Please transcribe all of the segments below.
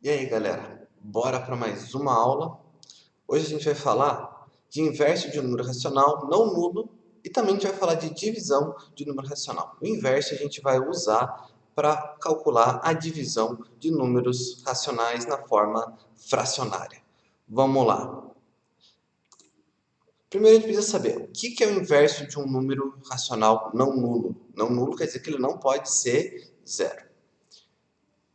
E aí, galera, bora para mais uma aula. Hoje a gente vai falar de inverso de um número racional não nulo e também a gente vai falar de divisão de número racional. O inverso a gente vai usar para calcular a divisão de números racionais na forma fracionária. Vamos lá. Primeiro a gente precisa saber o que é o inverso de um número racional não nulo. Não nulo quer dizer que ele não pode ser zero.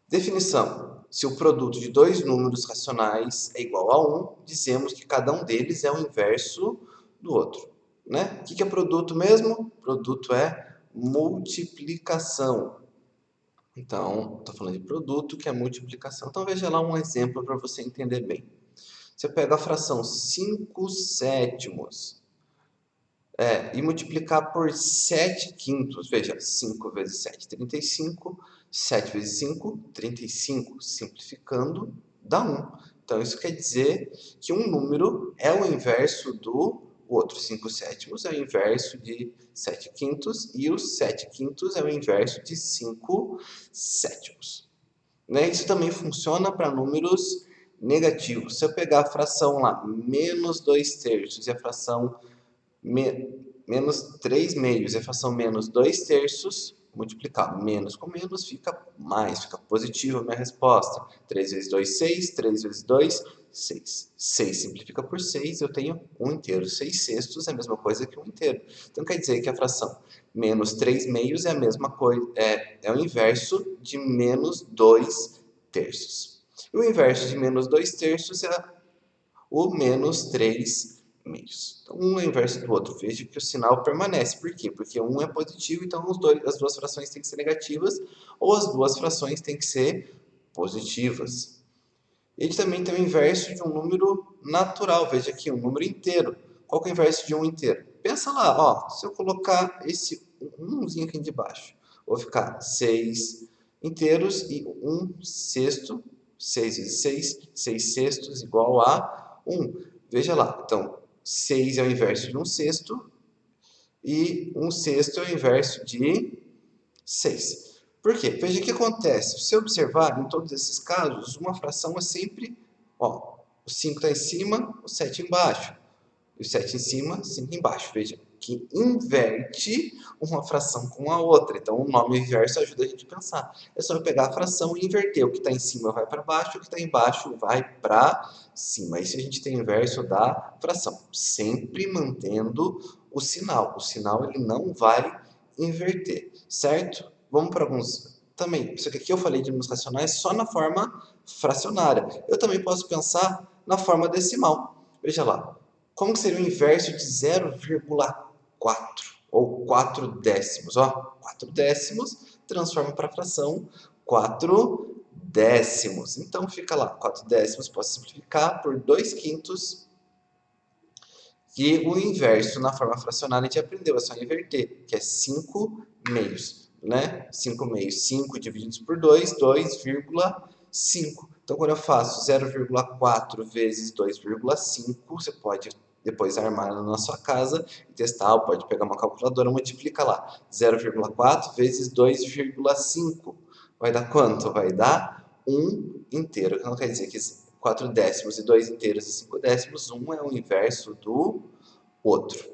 Definição: se o produto de dois números racionais é igual a 1, dizemos que cada um deles é o inverso do outro. Né? O que é produto mesmo? Produto é multiplicação. Então, estou falando de produto, que é multiplicação. Então, veja lá um exemplo para você entender bem. Você pega a fração 5 sétimos e multiplicar por 7 quintos. Veja, 5 vezes 7, 35. 7 vezes 5, 35. Simplificando, dá 1. Então, isso quer dizer que um número é o inverso do outro. 5 sétimos é o inverso de 7 quintos e os 7 quintos é o inverso de 5 sétimos. Né? Isso também funciona para números negativos. Se eu pegar a fração lá, menos 2 terços e a fração menos 3 meios e a fração menos 2 terços, multiplicar menos com menos fica mais, fica positivo a minha resposta. 3 vezes 2, 6, 3 vezes 2, 6. 6 simplifica por 6, eu tenho 1 inteiro. 6 sextos é a mesma coisa que 1 inteiro. Então quer dizer que a fração menos 3 meios é a mesma coisa, é o inverso de menos 2 terços. E o inverso de menos 2 terços é o menos 3 meios. Então, um é o inverso do outro. Veja que o sinal permanece. Por quê? Porque um é positivo, então as duas frações têm que ser negativas, ou as duas frações têm que ser positivas. Ele também tem o inverso de um número natural. Veja aqui, um número inteiro. Qual que é o inverso de um inteiro? Pensa lá, ó, se eu colocar esse umzinho aqui de baixo, vou ficar 6 inteiros e 1 sexto. 6 vezes 6, 6 sextos igual a 1. Veja lá, então, 6 é o inverso de 1 sexto e 1 sexto é o inverso de 6. Por quê? Veja o que acontece. Se você observar, em todos esses casos, uma fração é sempre, ó, o 5 está em cima, o 7 embaixo. E o 7 em cima, 5 embaixo. Veja que inverte uma fração com a outra. Então, o nome inverso ajuda a gente a pensar. É só eu pegar a fração e inverter. O que está em cima vai para baixo, o que está embaixo vai para cima. Isso a gente tem o inverso da fração. Sempre mantendo o sinal. O sinal ele não vai inverter, certo? Vamos para alguns também. Isso aqui eu falei de números racionais só na forma fracionária. Eu também posso pensar na forma decimal. Veja lá. Como que seria o inverso de 0,4 ou 4 décimos? Ó, 4 décimos transforma para a fração 4 décimos. Então fica lá, 4 décimos posso simplificar por 2 quintos. E o inverso na forma fracionária a gente aprendeu, é só inverter, que é 5 meios. Né? 5 meios, 5 divididos por 2, 2,5. Então, quando eu faço 0,4 vezes 2,5, você pode depois armar na sua casa e testar, ou pode pegar uma calculadora e multiplica lá. 0,4 vezes 2,5. Vai dar quanto? Vai dar 1 inteiro. Então, quer dizer que 4 décimos e 2 inteiros e 5 décimos, um é o inverso do outro.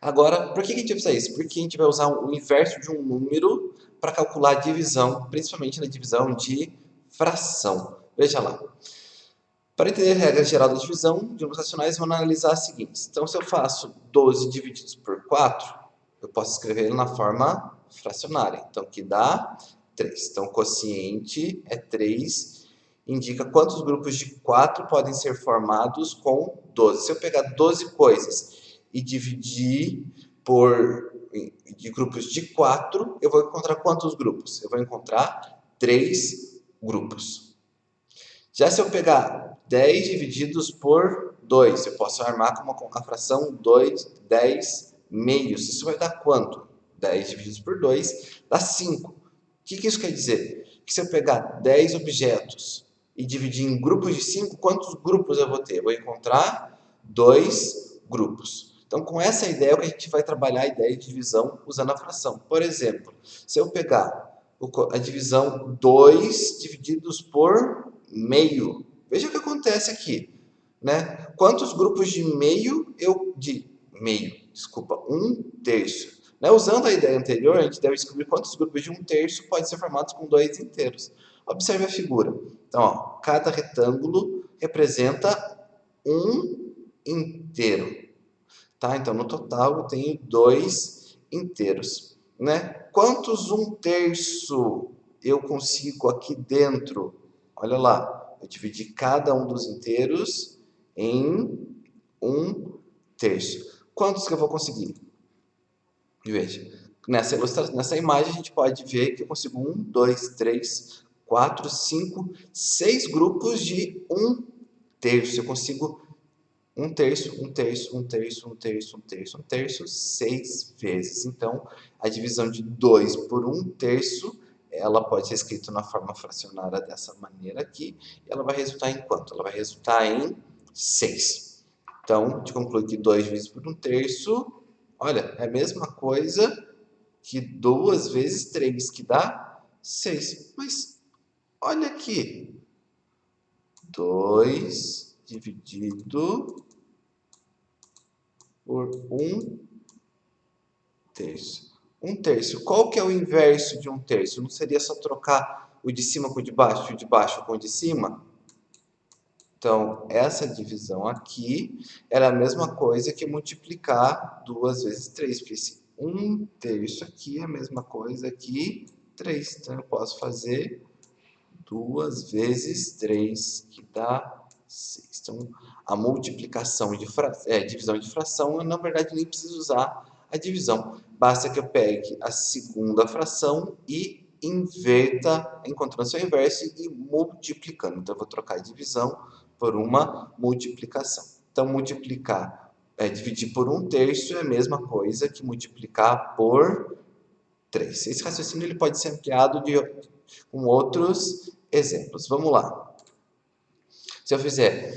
Agora, por que a gente vai usar isso? Porque a gente vai usar o inverso de um número para calcular a divisão, principalmente na divisão de fração. Veja lá. Para entender a regra geral da divisão de números racionais, vamos analisar as seguintes. Então, se eu faço 12 divididos por 4, eu posso escrever ele na forma fracionária. Então, que dá 3. Então, o quociente é 3, indica quantos grupos de 4 podem ser formados com 12. Se eu pegar 12 coisas e dividir de grupos de 4, eu vou encontrar quantos grupos? Eu vou encontrar 3 grupos. Já se eu pegar 10 divididos por 2, eu posso armar como a fração 10 meios. Isso vai dar quanto? 10 divididos por 2 dá 5. O que isso quer dizer? Que se eu pegar 10 objetos e dividir em grupos de 5, quantos grupos eu vou ter? Eu vou encontrar 2 grupos. Então, com essa ideia, que a gente vai trabalhar a ideia de divisão usando a fração. Por exemplo, se eu pegar a divisão 2 divididos por meio. Veja o que acontece aqui, né? Quantos grupos de meio desculpa, 1/3. Né? Usando a ideia anterior, a gente deve descobrir quantos grupos de 1/3 podem ser formados com 2 inteiros. Observe a figura. Então, ó, cada retângulo representa um inteiro. Tá? Então, no total, eu tenho 2 inteiros. Né? Quantos 1/3 eu consigo aqui dentro? Olha lá, eu dividi cada um dos inteiros em 1/3. Quantos que eu vou conseguir? Veja, nessa imagem a gente pode ver que eu consigo 1, 2, 3, 4, 5, 6 grupos de 1/3. Eu consigo 1/3, 1/3, 1/3, 1/3, 1/3, 1/3, 6 vezes. Então, a divisão de 2 por 1/3, ela pode ser escrita na forma fracionária dessa maneira aqui. E ela vai resultar em quanto? Ela vai resultar em 6. Então, a gente conclui que 2 vezes por 1/3, olha, é a mesma coisa que 2 vezes 3, que dá 6. Mas, olha aqui, 2 dividido por 1/3. 1/3. Qual que é o inverso de 1/3? Não seria só trocar o de cima com o de baixo e o de baixo com o de cima? Então, essa divisão aqui era a mesma coisa que multiplicar 2 vezes 3, porque esse 1/3 aqui é a mesma coisa que 3. Então, eu posso fazer 2 vezes 3, que dá 6. Então, a multiplicação divisão de fração, eu, na verdade, nem preciso usar a divisão. Basta que eu pegue a segunda fração e inverta, encontrando seu inverso e multiplicando. Então, eu vou trocar a divisão por uma multiplicação. Então, dividir por 1/3 é a mesma coisa que multiplicar por 3. Esse raciocínio ele pode ser ampliado com outros exemplos. Vamos lá. Se eu fizer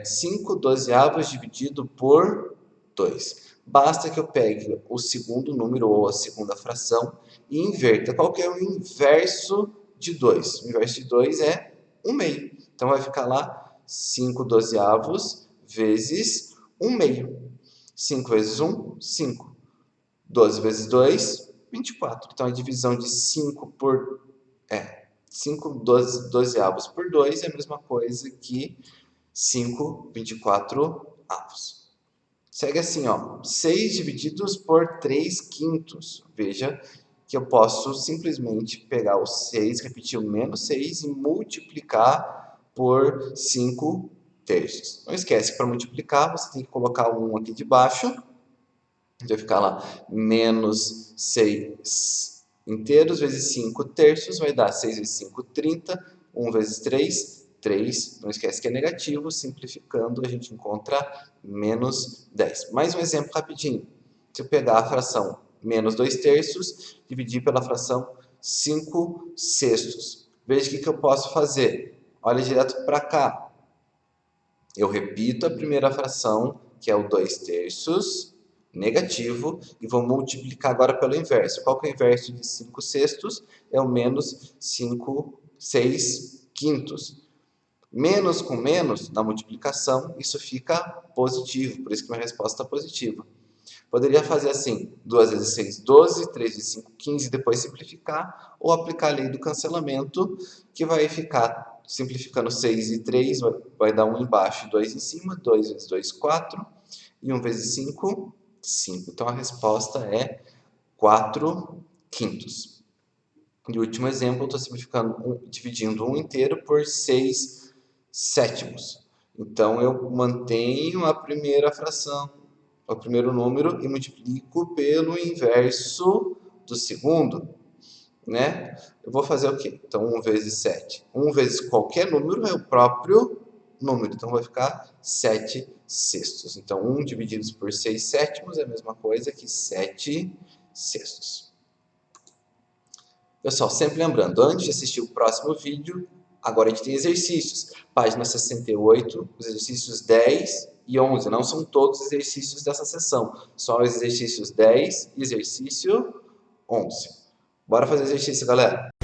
5/12 dividido por 2, basta que eu pegue o segundo número ou a segunda fração e inverta. Qual que é o inverso de 2? O inverso de 2 é 1/2. Então, vai ficar lá 5/12 vezes 1/2. 5 vezes 1, 5. 12 vezes 2, 24. Então, a divisão de 5/12 por 2 é a mesma coisa que 5/24. Segue assim, ó, 6 divididos por 3/5. Veja que eu posso simplesmente pegar o 6, repetir o menos 6 e multiplicar por 5/3. Não esquece que para multiplicar você tem que colocar o 1 aqui de baixo. Vai ficar lá menos 6 inteiros vezes 5/3 vai dar 6 vezes 5, 30. 1 vezes 3, 3. Não esquece que é negativo. Simplificando, a gente encontra menos 10. Mais um exemplo rapidinho. Se eu pegar a fração menos 2/3, dividir pela fração 5/6. Veja o que eu posso fazer. Olha direto para cá. Eu repito a primeira fração, que é o 2/3, negativo, e vou multiplicar agora pelo inverso. Qual que é o inverso de 5/6? É o menos 6/5. Menos com menos, na multiplicação, isso fica positivo, por isso que minha resposta é positiva. Poderia fazer assim, 2 vezes 6, 12, 3 vezes 5, 15, depois simplificar, ou aplicar a lei do cancelamento, que vai ficar, simplificando 6 e 3, vai dar 1 embaixo e 2 em cima, 2 vezes 2, 4, e 1 vezes 5, 5. Então, a resposta é 4/5. E o último exemplo, eu estou simplificando, dividindo 1 inteiro por 6/7. Então, eu mantenho a primeira fração, o primeiro número, e multiplico pelo inverso do segundo, né? Eu vou fazer o quê? Então, 1 vezes 7. 1 vezes qualquer número é o próprio número. Então, vai ficar 7/6. Então, 1 dividido por 6/7 é a mesma coisa que 7/6. Pessoal, sempre lembrando, antes de assistir o próximo vídeo, agora a gente tem exercícios. Página 68, os exercícios 10 e 11. Não são todos os exercícios dessa sessão. Só os exercícios 10 e exercício 11. Bora fazer exercício, galera.